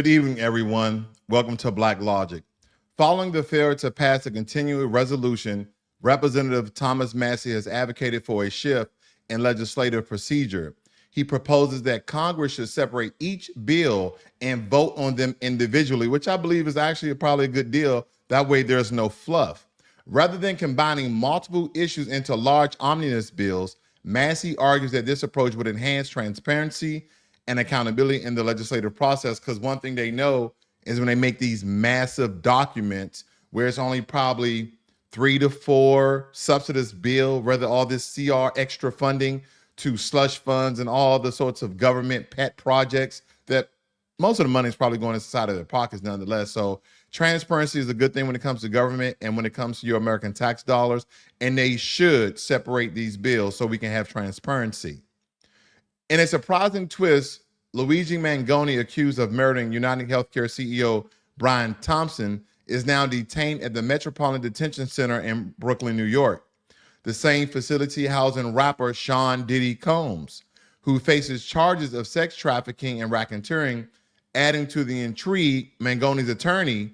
Good evening, everyone. Welcome to Black Logic. Following the failure to pass a continuing resolution, Representative Thomas Massie has advocated for a shift in legislative procedure. He proposes that Congress should separate each bill and vote on them individually, which I believe is actually probably a good deal. That way there's no fluff. Rather than combining multiple issues into large omnibus bills, Massie argues that this approach would enhance transparency and accountability in the legislative process, because one thing they know is when they make these massive documents where it's only probably 3 to 4 subsidies bill, rather all this CR extra funding to slush funds and all the sorts of government pet projects that most of the money is probably going inside of their pockets nonetheless. So transparency is a good thing when it comes to government and when it comes to your American tax dollars, and they should separate these bills so we can have transparency. In a surprising twist, Luigi Mangione, accused of murdering United Healthcare CEO Brian Thompson, is now detained at the Metropolitan Detention Center in Brooklyn, New York, the same facility housing rapper Sean Diddy Combs, who faces charges of sex trafficking and racketeering. Adding to the intrigue, Mangone's attorney,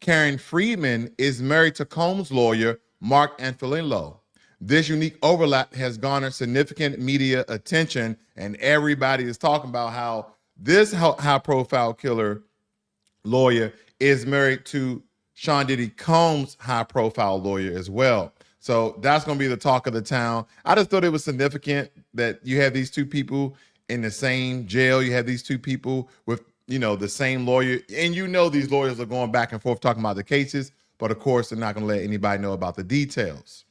Karen Friedman, is married to Combs' lawyer, Mark Anfilillo. This unique overlap has garnered significant media attention, and everybody is talking about how this high-profile killer lawyer is married to Sean Diddy Combs' high-profile lawyer as well. So that's going to be the talk of the town. I just thought it was significant that you have these two people in the same jail. You have these two people with, the same lawyer, and these lawyers are going back and forth talking about the cases, but of course they're not going to let anybody know about the details.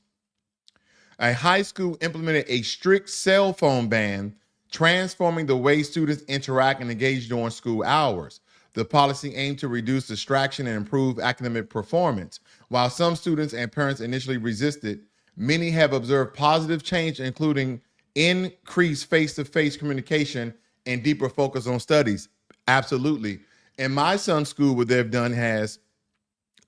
A high school implemented a strict cell phone ban, transforming the way students interact and engage during school hours. The policy aimed to reduce distraction and improve academic performance. While some students and parents initially resisted, many have observed positive change, including increased face-to-face communication and deeper focus on studies. Absolutely. In my son's school, what they've done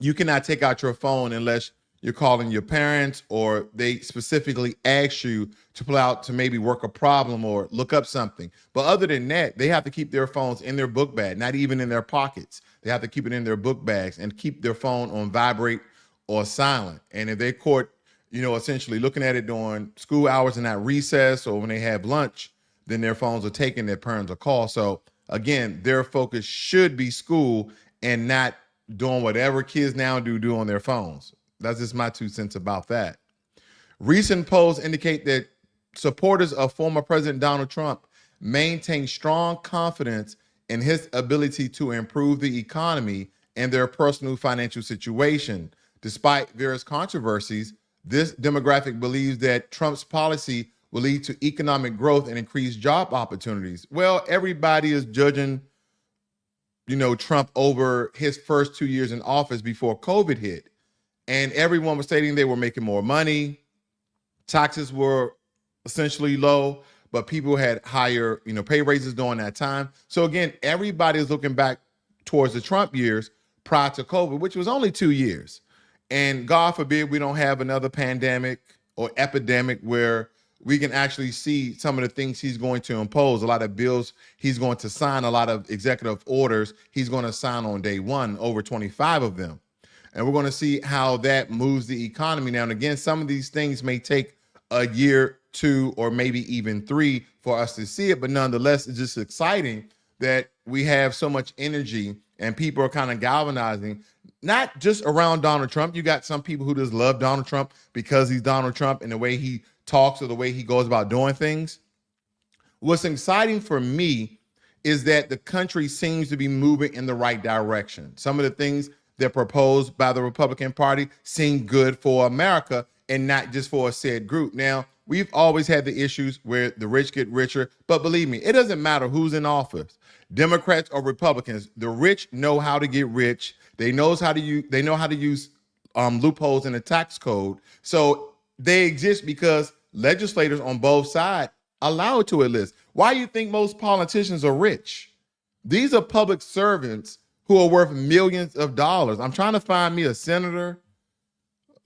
you cannot take out your phone unless you're calling your parents or they specifically ask you to pull out to maybe work a problem or look up something. But other than that, they have to keep their phones in their book bag, not even in their pockets. They have to keep it in their book bags and keep their phone on vibrate or silent. And if they're caught, essentially looking at it during school hours and at recess or when they have lunch, then their phones are taken, their parents are called. So again, their focus should be school and not doing whatever kids now do on their phones. That's just my 2 cents about that. Recent polls indicate that supporters of former President Donald Trump maintain strong confidence in his ability to improve the economy and their personal financial situation. Despite various controversies, this demographic believes that Trump's policy will lead to economic growth and increased job opportunities. Well, everybody is judging, Trump over his first 2 years in office before COVID hit. And everyone was stating they were making more money. Taxes were essentially low, but people had higher, pay raises during that time. So again, everybody is looking back towards the Trump years prior to COVID, which was only 2 years. And God forbid we don't have another pandemic or epidemic where we can actually see some of the things he's going to impose, a lot of bills he's going to sign, a lot of executive orders he's going to sign on day one, over 25 of them. And we're going to see how that moves the economy. Now, and again, some of these things may take a year, 2, or maybe even 3 for us to see it. But nonetheless, it's just exciting that we have so much energy and people are kind of galvanizing, not just around Donald Trump. You got some people who just love Donald Trump because he's Donald Trump and the way he talks or the way he goes about doing things. What's exciting for me is that the country seems to be moving in the right direction. Some of the things that proposed by the Republican Party seem good for America and not just for a said group. Now, we've always had the issues where the rich get richer, but believe me, it doesn't matter who's in office, Democrats or Republicans. The rich know how to get rich. They know how to use loopholes in the tax code. So they exist because legislators on both sides allow it to exist. Why do you think most politicians are rich? These are public servants who are worth millions of dollars. I'm trying to find me a senator,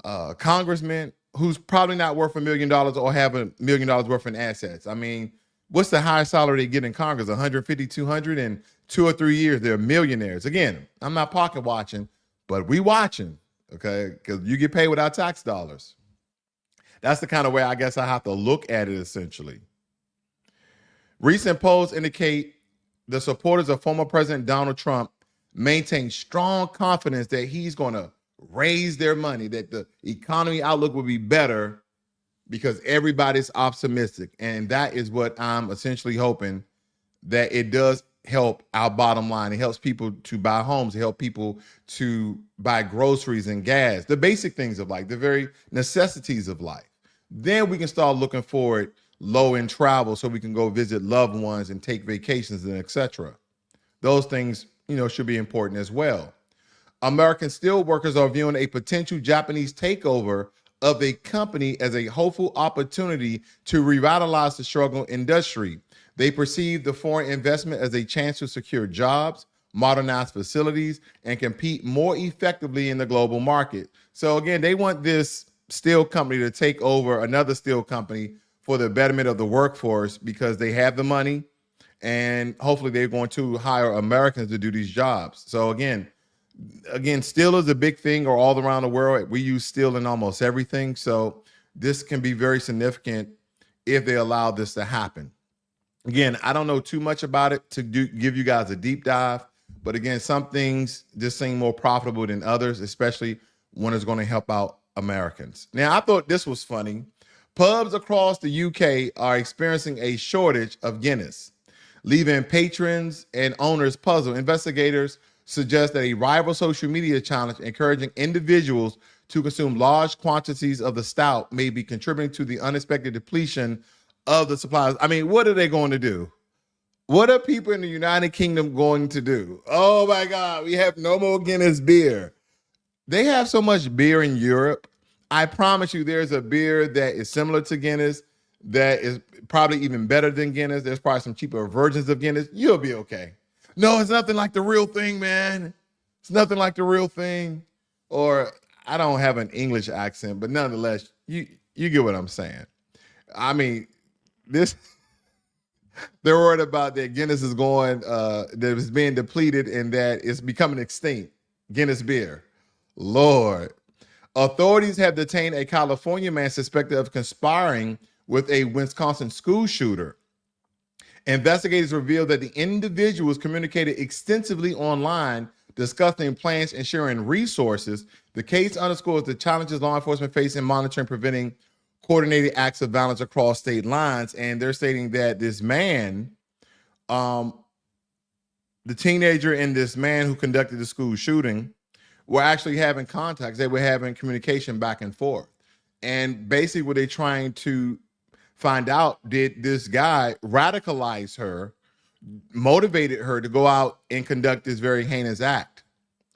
a congressman who's probably not worth $1 million or have $1 million worth in assets. I mean, what's the highest salary they get in Congress? 150, 200, and 2 or 3 years, they're millionaires. Again, I'm not pocket watching, but we watching, okay? Because you get paid with our tax dollars. That's the kind of way I guess I have to look at it, essentially. Recent polls indicate the supporters of former President Donald Trump maintain strong confidence that he's going to raise their money, that the economy outlook will be better because everybody's optimistic. And that is what I'm essentially hoping, that it does help our bottom line. It helps people to buy homes. It helps people to buy groceries and gas, the basic things of life, the very necessities of life. Then we can start looking forward low in travel so we can go visit loved ones and take vacations and etc. Those things, should be important as well. American steel workers are viewing a potential Japanese takeover of a company as a hopeful opportunity to revitalize the struggling industry. They perceive the foreign investment as a chance to secure jobs, modernize facilities, and compete more effectively in the global market. So again, they want this steel company to take over another steel company for the betterment of the workforce because they have the money, and hopefully they're going to hire Americans to do these jobs. So again, steel is a big thing all around the world. We use steel in almost everything. So this can be very significant if they allow this to happen. Again, I don't know too much about it to give you guys a deep dive, but again, some things just seem more profitable than others, especially when it's going to help out Americans. Now, I thought this was funny. Pubs across the UK are experiencing a shortage of Guinness, leaving patrons and owners puzzled. Investigators suggest that a rival social media challenge encouraging individuals to consume large quantities of the stout may be contributing to the unexpected depletion of the supplies. I mean, what are they going to do? What are people in the United Kingdom going to do? Oh my God, we have no more Guinness beer. They have so much beer in Europe. I promise you there's a beer that is similar to Guinness that is probably even better than Guinness. There's probably some cheaper versions of Guinness. You'll be okay. No, it's nothing like the real thing, man. It's nothing like the real thing. Or I don't have an English accent, but nonetheless, you get what I'm saying. I mean, they're worried about that Guinness is that it's being depleted and that it's becoming extinct. Guinness beer. Lord. Authorities have detained a California man suspected of conspiring with a Wisconsin school shooter. Investigators revealed that the individuals communicated extensively online, discussing plans and sharing resources. The case underscores the challenges law enforcement face in monitoring, preventing coordinated acts of violence across state lines. And they're stating that this man, the teenager and this man who conducted the school shooting, were actually having contacts. They were having communication back and forth. And basically what they're trying to find out, did this guy radicalize her, motivated her to go out and conduct this very heinous act,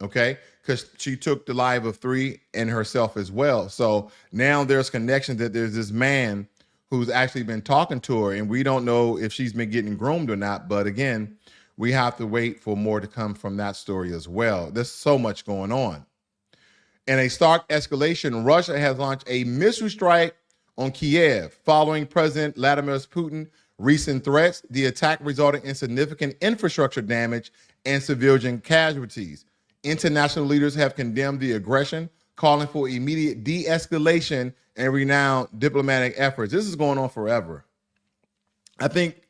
okay? Because she took the life of 3 and herself as well. So now there's connection that there's this man who's actually been talking to her, and we don't know if she's been getting groomed or not. But again, we have to wait for more to come from that story as well. There's so much going on. In a stark escalation, Russia has launched a missile strike on Kiev following President Vladimir Putin's recent threats. The attack resulted in significant infrastructure damage and civilian casualties. International leaders have condemned the aggression, calling for immediate de-escalation and renowned diplomatic efforts. This is going on forever. I think,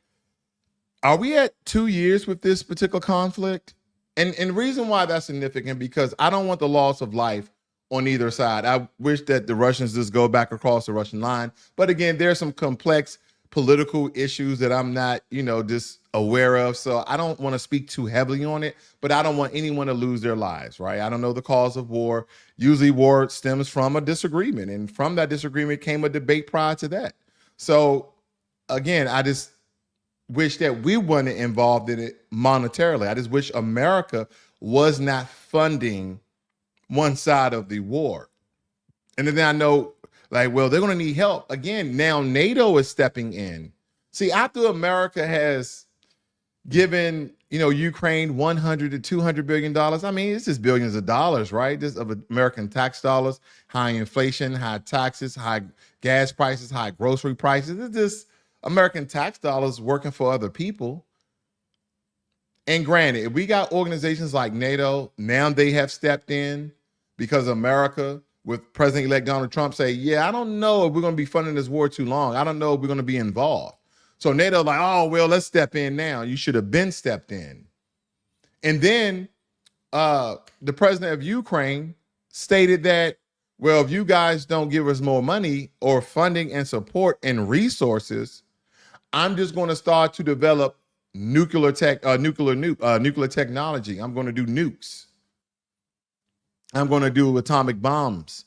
are we at 2 years with this particular conflict? And the reason why that's significant, because I don't want the loss of life on either side. I wish that the Russians just go back across the Russian line. But again, there's some complex political issues that I'm not, just aware of. So I don't want to speak too heavily on it, but I don't want anyone to lose their lives, right? I don't know the cause of war. Usually war stems from a disagreement. And from that disagreement came a debate prior to that. So again, I just wish that we weren't involved in it monetarily. I just wish America was not funding one side of the war. And then I know, they're going to need help. Again, now NATO is stepping in. See, after America has given, Ukraine $100 to $200 billion, I mean, it's just billions of dollars, right? Just of American tax dollars, high inflation, high taxes, high gas prices, high grocery prices. It's just American tax dollars working for other people. And granted, if we got organizations like NATO, now they have stepped in because America, with President-elect Donald Trump, say, yeah, I don't know if we're going to be funding this war too long. I don't know if we're going to be involved. So NATO like, oh, well, let's step in now. You should have been stepped in. And then the president of Ukraine stated that, well, if you guys don't give us more money or funding and support and resources, I'm just going to start to develop nuclear technology. I'm going to do nukes. I'm going to do atomic bombs.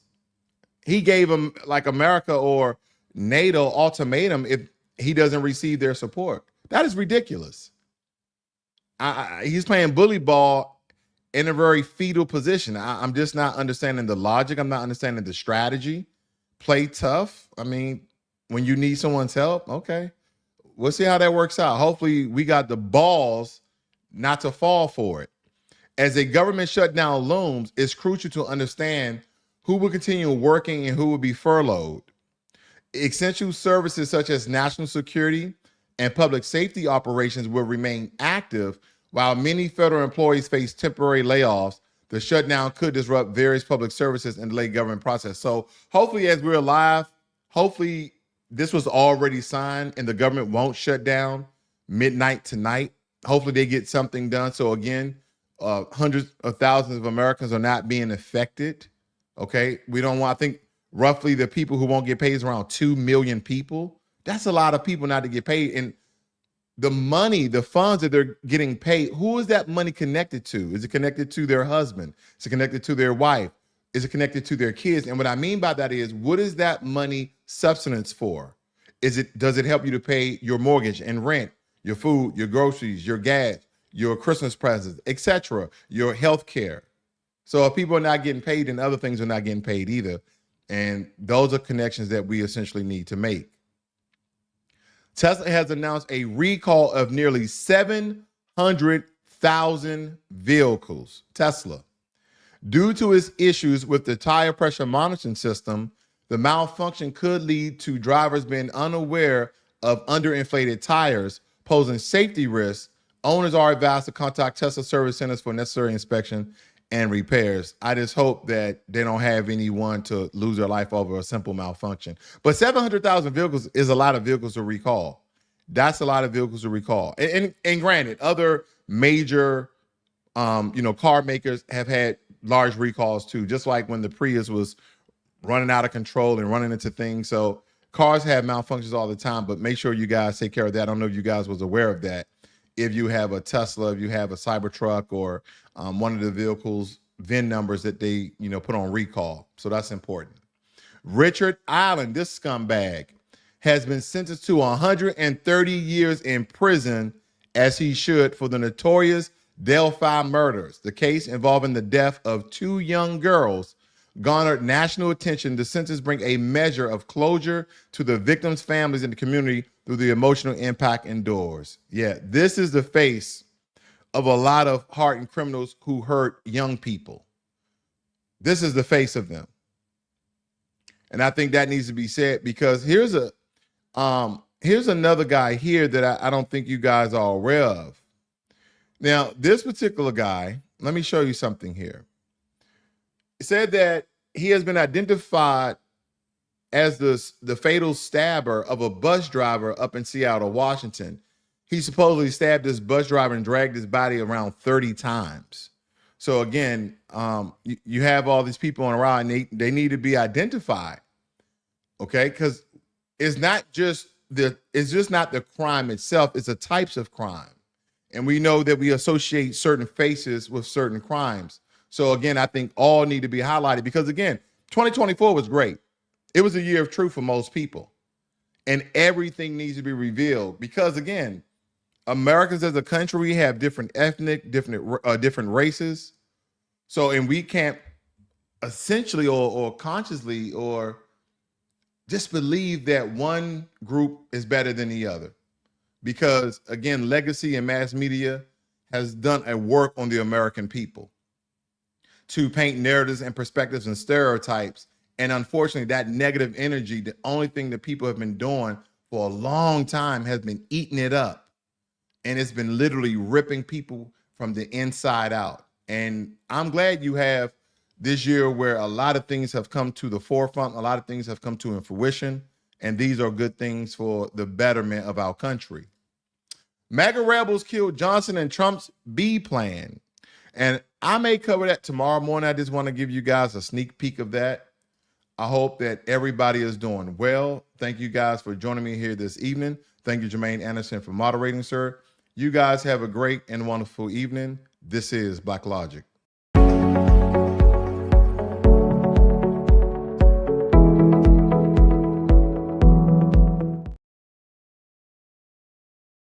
He gave him, like, America or NATO ultimatum if he doesn't receive their support. That is ridiculous. He's playing bully ball in a very fetal position. I'm just not understanding the logic. I'm not understanding the strategy. Play tough. I mean, when you need someone's help, okay. We'll see how that works out. Hopefully we got the balls not to fall for it. As a government shutdown looms, it's crucial to understand who will continue working and who will be furloughed. Essential services such as national security and public safety operations will remain active, while many federal employees face temporary layoffs. The shutdown could disrupt various public services and delay government process. So hopefully, as we're alive, hopefully this was already signed and the government won't shut down midnight tonight. Hopefully they get something done. So again, hundreds of thousands of Americans are not being affected. Okay. We don't want, I think roughly the people who won't get paid is around 2 million people. That's a lot of people not to get paid. And the money, the funds that they're getting paid, who is that money connected to? Is it connected to their husband? Is it connected to their wife? Is it connected to their kids? And what I mean by that is, what is that money subsistence for? Does it help you to pay your mortgage and rent, your food, your groceries, your gas, your Christmas presents, etc., your health care? So if people are not getting paid, then other things are not getting paid either. And those are connections that we essentially need to make. Tesla has announced a recall of nearly 700,000 vehicles. Tesla. Due to its issues with the tire pressure monitoring system, the malfunction could lead to drivers being unaware of underinflated tires, posing safety risks. Owners are advised to contact Tesla service centers for necessary inspection and repairs. I just hope that they don't have anyone to lose their life over a simple malfunction. But 700,000 vehicles is a lot of vehicles to recall. That's a lot of vehicles to recall. And granted, other major car makers have had large recalls too, just like when the Prius was running out of control and running into things. So cars have malfunctions all the time, but make sure you guys take care of that. I don't know if you guys was aware of that. If you have a Tesla, if you have a Cybertruck or one of the vehicles VIN numbers that they put on recall. So that's important. Richard Allen, this scumbag, has been sentenced to 130 years in prison, as he should, for the notorious Delphi murders. The case involving the death of 2 young girls garnered national attention. The sentence brings a measure of closure to the victims' families and the community through the emotional impact indoors. Yeah, this is the face of a lot of hardened criminals who hurt young people. This is the face of them. And I think that needs to be said, because here's another guy here that I don't think you guys are aware of. Now, this particular guy, let me show you something here. It said that he has been identified as the fatal stabber of a bus driver up in Seattle, Washington. He supposedly stabbed this bus driver and dragged his body around 30 times. So again, you have all these people on a ride, and they need to be identified. Okay, because it's just not the crime itself, it's the types of crime. And we know that we associate certain faces with certain crimes. So again, I think all need to be highlighted, because again, 2024 was great. It was a year of truth for most people, and everything needs to be revealed, because again, Americans as a country, we have different ethnic, different races. So, and we can't essentially or consciously or just believe that one group is better than the other, because again, legacy and mass media has done a work on the American people to paint narratives and perspectives and stereotypes. And unfortunately, that negative energy, the only thing that people have been doing for a long time, has been eating it up. and it's been literally ripping people from the inside out. And I'm glad you have this year where a lot of things have come to the forefront, a lot of things have come to fruition, and these are good things for the betterment of our country. MAGA rebels killed Johnson and Trump's B plan. And I may cover that tomorrow morning. I just want to give you guys a sneak peek of that. I hope that everybody is doing well. Thank you guys for joining me here this evening. Thank you, Jermaine Anderson, for moderating, sir. You guys have a great and wonderful evening. This is Black Logic.